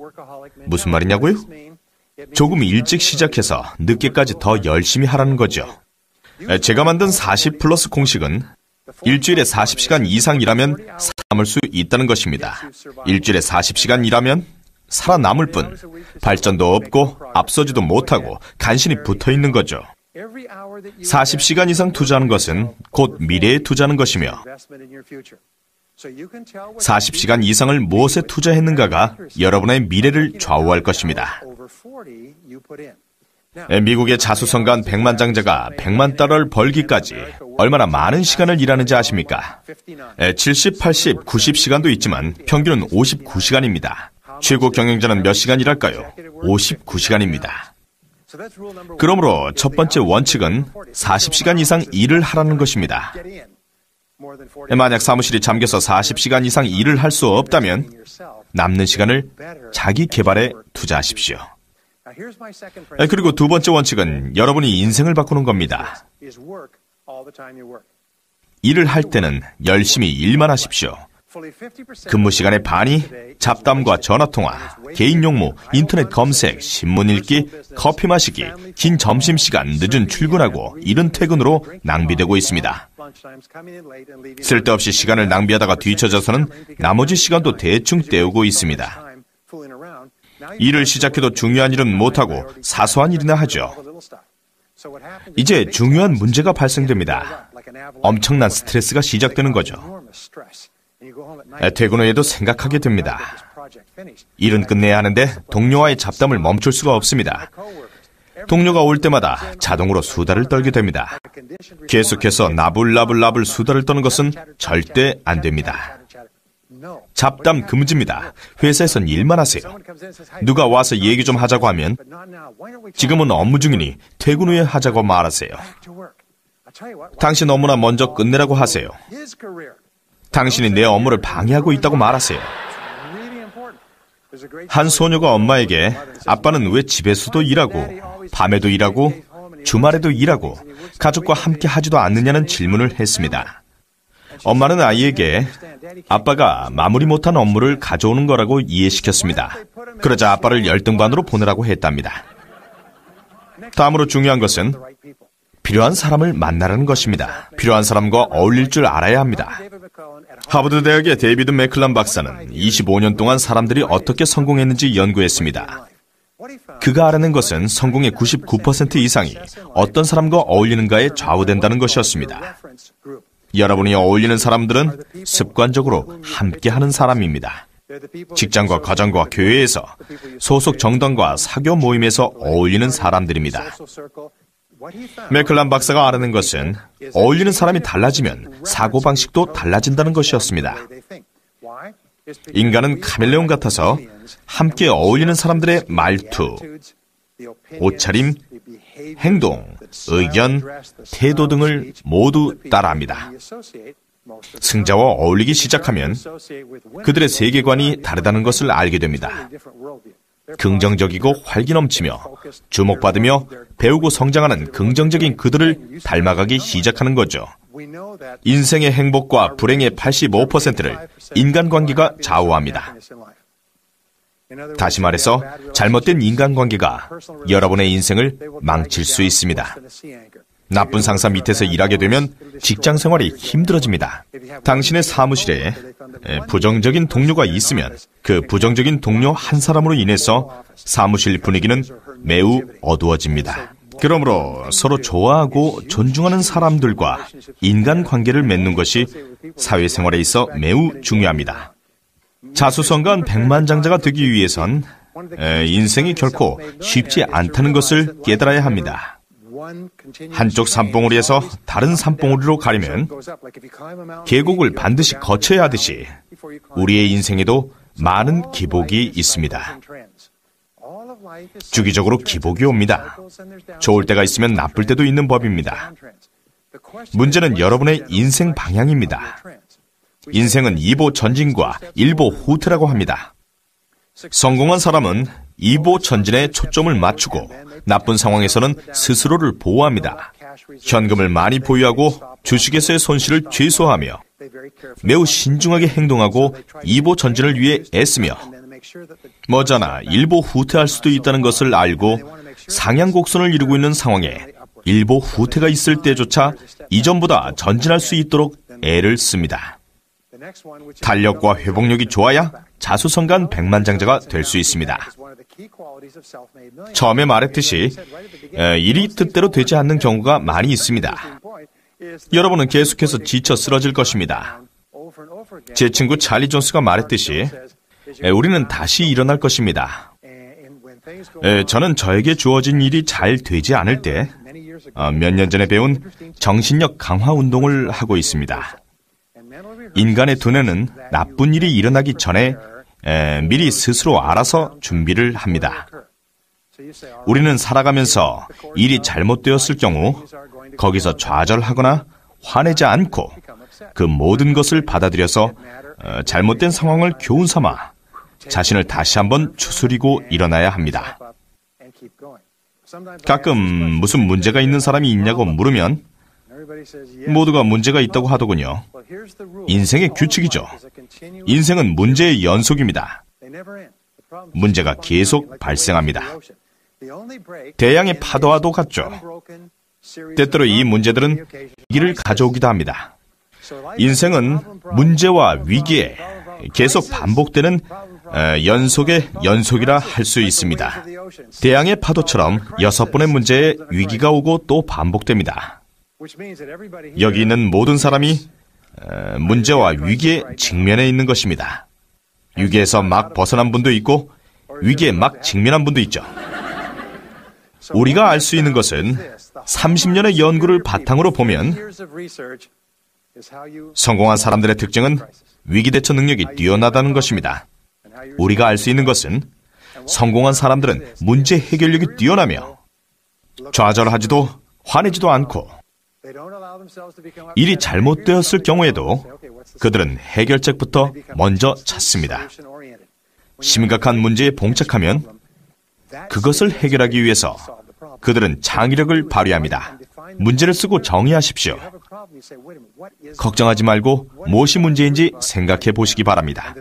무슨 말이냐고요? 조금 일찍 시작해서 늦게까지 더 열심히 하라는 거죠. 제가 만든 40 플러스 공식은 일주일에 40시간 이상 일하면 살아남을 수 있다는 것입니다. 일주일에 40시간 일하면 살아남을 뿐 발전도 없고 앞서지도 못하고 간신히 붙어있는 거죠. 40시간 이상 투자하는 것은 곧 미래에 투자하는 것이며 40시간 이상을 무엇에 투자했는가가 여러분의 미래를 좌우할 것입니다. 미국의 자수성가한 백만장자가 100만 달러를 벌기까지 얼마나 많은 시간을 일하는지 아십니까? 70, 80, 90시간도 있지만 평균은 59시간입니다. 최고 경영자는 몇 시간 일할까요? 59시간입니다. 그러므로 첫 번째 원칙은 40시간 이상 일을 하라는 것입니다. 만약 사무실이 잠겨서 40시간 이상 일을 할 수 없다면 남는 시간을 자기 개발에 투자하십시오. 그리고 두 번째 원칙은 여러분이 인생을 바꾸는 겁니다. 일을 할 때는 열심히 일만 하십시오. 근무 시간의 반이 잡담과 전화통화, 개인 용무, 인터넷 검색, 신문 읽기, 커피 마시기, 긴 점심시간, 늦은 출근하고 이른 퇴근으로 낭비되고 있습니다. 쓸데없이 시간을 낭비하다가 뒤처져서는 나머지 시간도 대충 때우고 있습니다. 일을 시작해도 중요한 일은 못하고 사소한 일이나 하죠. 이제 중요한 문제가 발생됩니다. 엄청난 스트레스가 시작되는 거죠. 퇴근 후에도 생각하게 됩니다. 일은 끝내야 하는데 동료와의 잡담을 멈출 수가 없습니다. 동료가 올 때마다 자동으로 수다를 떨게 됩니다. 계속해서 나불나불 수다를 떠는 것은 절대 안 됩니다. 잡담 금지입니다. 회사에선 일만 하세요. 누가 와서 얘기 좀 하자고 하면 지금은 업무 중이니 퇴근 후에 하자고 말하세요. 당신 업무나 먼저 끝내라고 하세요. 당신이 내 업무를 방해하고 있다고 말하세요. 한 소녀가 엄마에게 아빠는 왜 집에서도 일하고 밤에도 일하고 주말에도 일하고 가족과 함께 하지도 않느냐는 질문을 했습니다. 엄마는 아이에게 아빠가 마무리 못한 업무를 가져오는 거라고 이해시켰습니다. 그러자 아빠를 열등반으로 보내라고 했답니다. 다음으로 중요한 것은 필요한 사람을 만나라는 것입니다. 필요한 사람과 어울릴 줄 알아야 합니다. 하버드 대학의 데이비드 맥클란 박사는 25년 동안 사람들이 어떻게 성공했는지 연구했습니다. 그가 알아낸 것은 성공의 99% 이상이 어떤 사람과 어울리는가에 좌우된다는 것이었습니다. 여러분이 어울리는 사람들은 습관적으로 함께하는 사람입니다. 직장과 가정과 교회에서, 소속 정당과 사교 모임에서 어울리는 사람들입니다. 맥클란 박사가 알아낸 것은 어울리는 사람이 달라지면 사고방식도 달라진다는 것이었습니다. 인간은 카멜레온 같아서 함께 어울리는 사람들의 말투, 옷차림, 행동, 의견, 태도 등을 모두 따라합니다. 승자와 어울리기 시작하면 그들의 세계관이 다르다는 것을 알게 됩니다. 긍정적이고 활기 넘치며 주목받으며 배우고 성장하는 긍정적인 그들을 닮아가기 시작하는 거죠. 인생의 행복과 불행의 85%를 인간관계가 좌우합니다. 다시 말해서 잘못된 인간관계가 여러분의 인생을 망칠 수 있습니다. 나쁜 상사 밑에서 일하게 되면 직장 생활이 힘들어집니다. 당신의 사무실에 부정적인 동료가 있으면 그 부정적인 동료 한 사람으로 인해서 사무실 분위기는 매우 어두워집니다. 그러므로 서로 좋아하고 존중하는 사람들과 인간관계를 맺는 것이 사회생활에 있어 매우 중요합니다. 자수성가한 백만장자가 되기 위해선 인생이 결코 쉽지 않다는 것을 깨달아야 합니다. 한쪽 산봉우리에서 다른 산봉우리로 가려면 계곡을 반드시 거쳐야 하듯이 우리의 인생에도 많은 기복이 있습니다. 주기적으로 기복이 옵니다. 좋을 때가 있으면 나쁠 때도 있는 법입니다. 문제는 여러분의 인생 방향입니다. 인생은 2보 전진과 1보 후퇴라고 합니다. 성공한 사람은 2보 전진에 초점을 맞추고 나쁜 상황에서는 스스로를 보호합니다. 현금을 많이 보유하고 주식에서의 손실을 최소화하며 매우 신중하게 행동하고 2보 전진을 위해 애쓰며 머지않아 1보 후퇴할 수도 있다는 것을 알고 상향곡선을 이루고 있는 상황에 1보 후퇴가 있을 때조차 이전보다 전진할 수 있도록 애를 씁니다. 탄력과 회복력이 좋아야 자수성가한 백만장자가 될 수 있습니다. 처음에 말했듯이 일이 뜻대로 되지 않는 경우가 많이 있습니다. 여러분은 계속해서 지쳐 쓰러질 것입니다. 제 친구 찰리 존스가 말했듯이 우리는 다시 일어날 것입니다. 저는 저에게 주어진 일이 잘 되지 않을 때 몇 년 전에 배운 정신력 강화 운동을 하고 있습니다. 인간의 두뇌는 나쁜 일이 일어나기 전에 미리 스스로 알아서 준비를 합니다. 우리는 살아가면서 일이 잘못되었을 경우 거기서 좌절하거나 화내지 않고 그 모든 것을 받아들여서 잘못된 상황을 교훈 삼아 자신을 다시 한번 추스리고 일어나야 합니다. 가끔 무슨 문제가 있는 사람이 있냐고 물으면 모두가 문제가 있다고 하더군요. 인생의 규칙이죠. 인생은 문제의 연속입니다. 문제가 계속 발생합니다. 대양의 파도와도 같죠. 때때로 이 문제들은 위기를 가져오기도 합니다. 인생은 문제와 위기에 계속 반복되는 연속의 연속이라 할 수 있습니다. 대양의 파도처럼 6번의 문제에 위기가 오고 또 반복됩니다. 여기 있는 모든 사람이 문제와 위기에 직면해 있는 것입니다. 위기에서 막 벗어난 분도 있고 위기에 막 직면한 분도 있죠. 우리가 알 수 있는 것은 30년의 연구를 바탕으로 보면 성공한 사람들의 특징은 위기 대처 능력이 뛰어나다는 것입니다. 우리가 알 수 있는 것은 성공한 사람들은 문제 해결력이 뛰어나며 좌절하지도 화내지도 않고 일이 잘못되었을 경우에도 그들은 해결책부터 먼저 찾습니다. 심각한 문제에 봉착하면 그것을 해결하기 위해서 그들은 창의력을 발휘합니다. 문제를 쓰고 정의하십시오. 걱정하지 말고 무엇이 문제인지 생각해 보시기 바랍니다.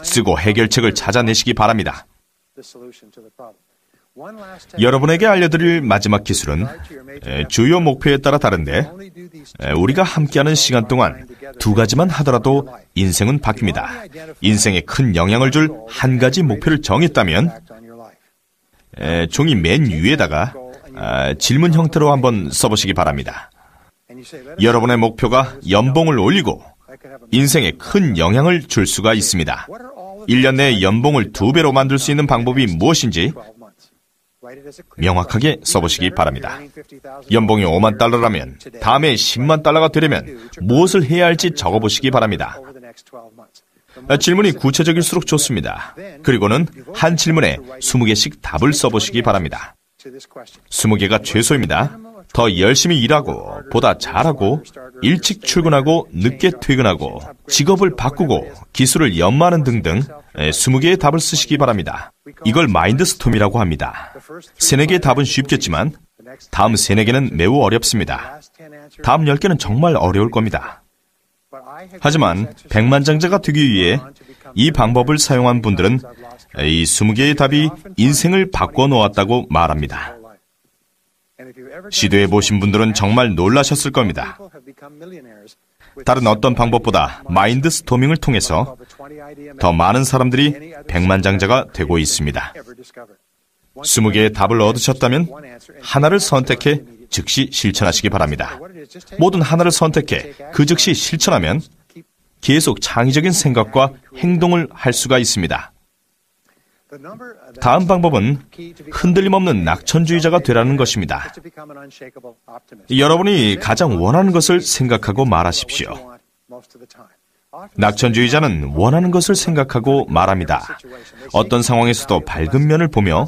쓰고 해결책을 찾아내시기 바랍니다. 여러분에게 알려드릴 마지막 기술은 주요 목표에 따라 다른데 우리가 함께하는 시간 동안 두 가지만 하더라도 인생은 바뀝니다. 인생에 큰 영향을 줄 한 가지 목표를 정했다면 종이 맨 위에다가 질문 형태로 한번 써보시기 바랍니다. 여러분의 목표가 연봉을 올리고 인생에 큰 영향을 줄 수가 있습니다. 1년 내에 연봉을 2배로 만들 수 있는 방법이 무엇인지 명확하게 써보시기 바랍니다. 연봉이 5만 달러라면 다음에 10만 달러가 되려면 무엇을 해야 할지 적어보시기 바랍니다. 질문이 구체적일수록 좋습니다. 그리고는 한 질문에 20개씩 답을 써보시기 바랍니다. 20개가 최소입니다. 더 열심히 일하고, 보다 잘하고, 일찍 출근하고, 늦게 퇴근하고, 직업을 바꾸고, 기술을 연마하는 등등 20개의 답을 쓰시기 바랍니다. 이걸 마인드스톰이라고 합니다. 3-4개의 답은 쉽겠지만 다음 3-4개는 매우 어렵습니다. 다음 10개는 정말 어려울 겁니다. 하지만 백만장자가 되기 위해 이 방법을 사용한 분들은 이 20개의 답이 인생을 바꿔 놓았다고 말합니다. 시도해 보신 분들은 정말 놀라셨을 겁니다. 다른 어떤 방법보다 마인드 스토밍을 통해서 더 많은 사람들이 백만장자가 되고 있습니다. 20개의 답을 얻으셨다면 하나를 선택해 즉시 실천하시기 바랍니다. 모든 하나를 선택해 그 즉시 실천하면 계속 창의적인 생각과 행동을 할 수가 있습니다. 다음 방법은 흔들림 없는 낙천주의자가 되라는 것입니다. 여러분이 가장 원하는 것을 생각하고 말하십시오. 낙천주의자는 원하는 것을 생각하고 말합니다. 어떤 상황에서도 밝은 면을 보며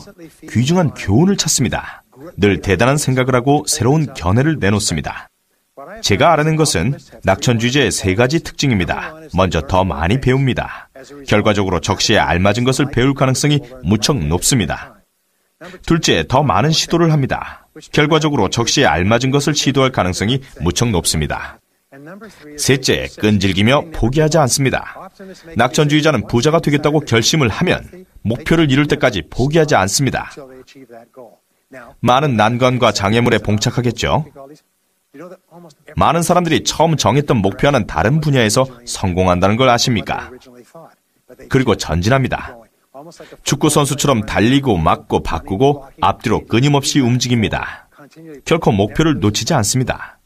귀중한 교훈을 찾습니다. 늘 대단한 생각을 하고 새로운 견해를 내놓습니다. 제가 알아낸 것은 낙천주의자의 3가지 특징입니다. 먼저 더 많이 배웁니다. 결과적으로 적시에 알맞은 것을 배울 가능성이 무척 높습니다. 둘째, 더 많은 시도를 합니다. 결과적으로 적시에 알맞은 것을 시도할 가능성이 무척 높습니다. 셋째, 끈질기며 포기하지 않습니다. 낙천주의자는 부자가 되겠다고 결심을 하면 목표를 이룰 때까지 포기하지 않습니다. 많은 난관과 장애물에 봉착하겠죠. 많은 사람들이 처음 정했던 목표와는 다른 분야에서 성공한다는 걸 아십니까? 그리고 전진합니다. 축구 선수처럼 달리고 막고 바꾸고 앞뒤로 끊임없이 움직입니다. 결코 목표를 놓치지 않습니다.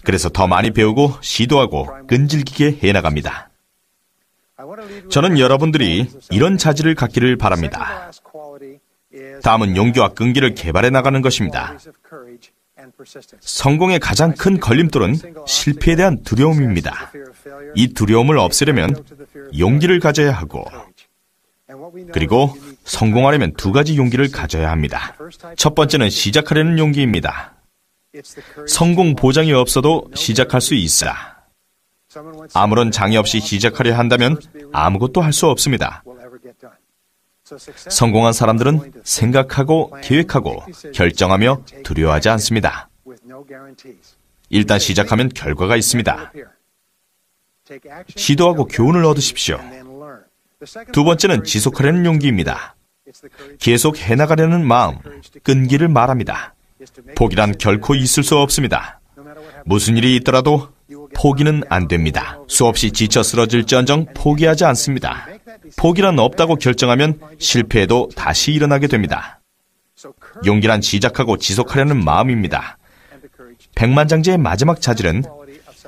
그래서 더 많이 배우고 시도하고 끈질기게 해나갑니다. 저는 여러분들이 이런 자질을 갖기를 바랍니다. 다음은 용기와 끈기를 개발해 나가는 것입니다. 성공의 가장 큰 걸림돌은 실패에 대한 두려움입니다. 이 두려움을 없애려면 용기를 가져야 하고, 그리고 성공하려면 2가지 용기를 가져야 합니다. 첫 번째는 시작하려는 용기입니다. 성공 보장이 없어도 시작할 수 있어야. 아무런 장애 없이 시작하려 한다면 아무것도 할 수 없습니다. 성공한 사람들은 생각하고 계획하고 결정하며 두려워하지 않습니다. 일단 시작하면 결과가 있습니다. 시도하고 교훈을 얻으십시오. 2번째는 지속하려는 용기입니다. 계속 해나가려는 마음, 끈기를 말합니다. 포기란 결코 있을 수 없습니다. 무슨 일이 있더라도 포기는 안 됩니다. 수없이 지쳐 쓰러질지언정 포기하지 않습니다. 포기란 없다고 결정하면 실패해도 다시 일어나게 됩니다. 용기란 시작하고 지속하려는 마음입니다. 백만장자의 마지막 자질은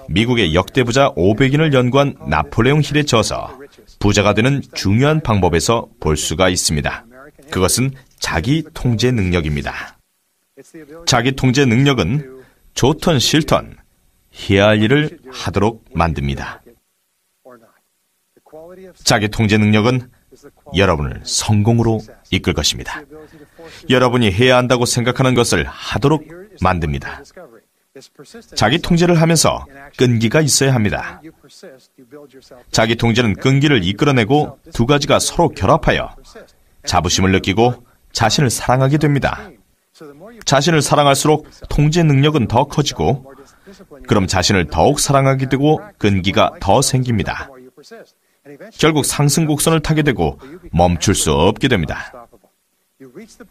미국의 역대 부자 500인을 연구한 나폴레옹 힐의 저서 부자가 되는 중요한 방법에서 볼 수가 있습니다. 그것은 자기 통제 능력입니다. 자기 통제 능력은 좋든 싫든 해야 할 일을 하도록 만듭니다. 자기 통제 능력은 여러분을 성공으로 이끌 것입니다. 여러분이 해야 한다고 생각하는 것을 하도록 만듭니다. 자기 통제를 하면서 끈기가 있어야 합니다. 자기 통제는 끈기를 이끌어내고 2가지가 서로 결합하여 자부심을 느끼고 자신을 사랑하게 됩니다. 자신을 사랑할수록 통제 능력은 더 커지고, 그럼 자신을 더욱 사랑하게 되고 끈기가 더 생깁니다. 결국 상승 곡선을 타게 되고 멈출 수 없게 됩니다.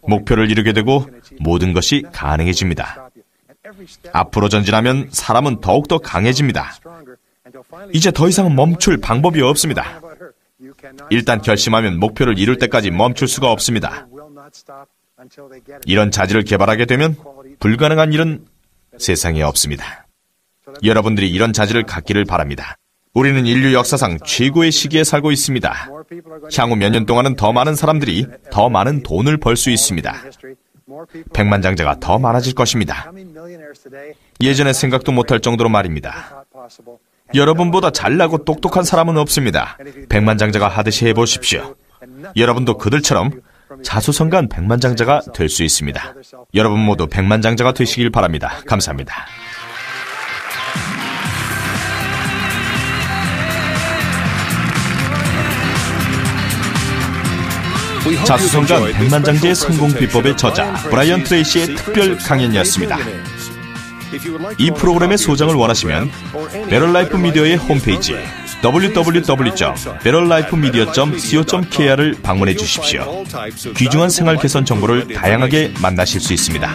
목표를 이루게 되고 모든 것이 가능해집니다. 앞으로 전진하면 사람은 더욱더 강해집니다. 이제 더 이상 멈출 방법이 없습니다. 일단 결심하면 목표를 이룰 때까지 멈출 수가 없습니다. 이런 자질을 개발하게 되면 불가능한 일은 세상에 없습니다. 여러분들이 이런 자질을 갖기를 바랍니다. 우리는 인류 역사상 최고의 시기에 살고 있습니다. 향후 몇 년 동안은 더 많은 사람들이 더 많은 돈을 벌 수 있습니다. 백만장자가 더 많아질 것입니다. 예전에 생각도 못할 정도로 말입니다. 여러분보다 잘나고 똑똑한 사람은 없습니다. 백만장자가 하듯이 해보십시오. 여러분도 그들처럼 자수성가한 백만장자가 될 수 있습니다. 여러분 모두 백만장자가 되시길 바랍니다. 감사합니다. 자수성가한 백만장자의 성공 비법의 저자 브라이언 트레이시의 특별 강연이었습니다. 이 프로그램의 소장을 원하시면 배럴라이프 미디어의 홈페이지 www.barrellifemedia.co.kr을 방문해 주십시오. 귀중한 생활 개선 정보를 다양하게 만나실 수 있습니다.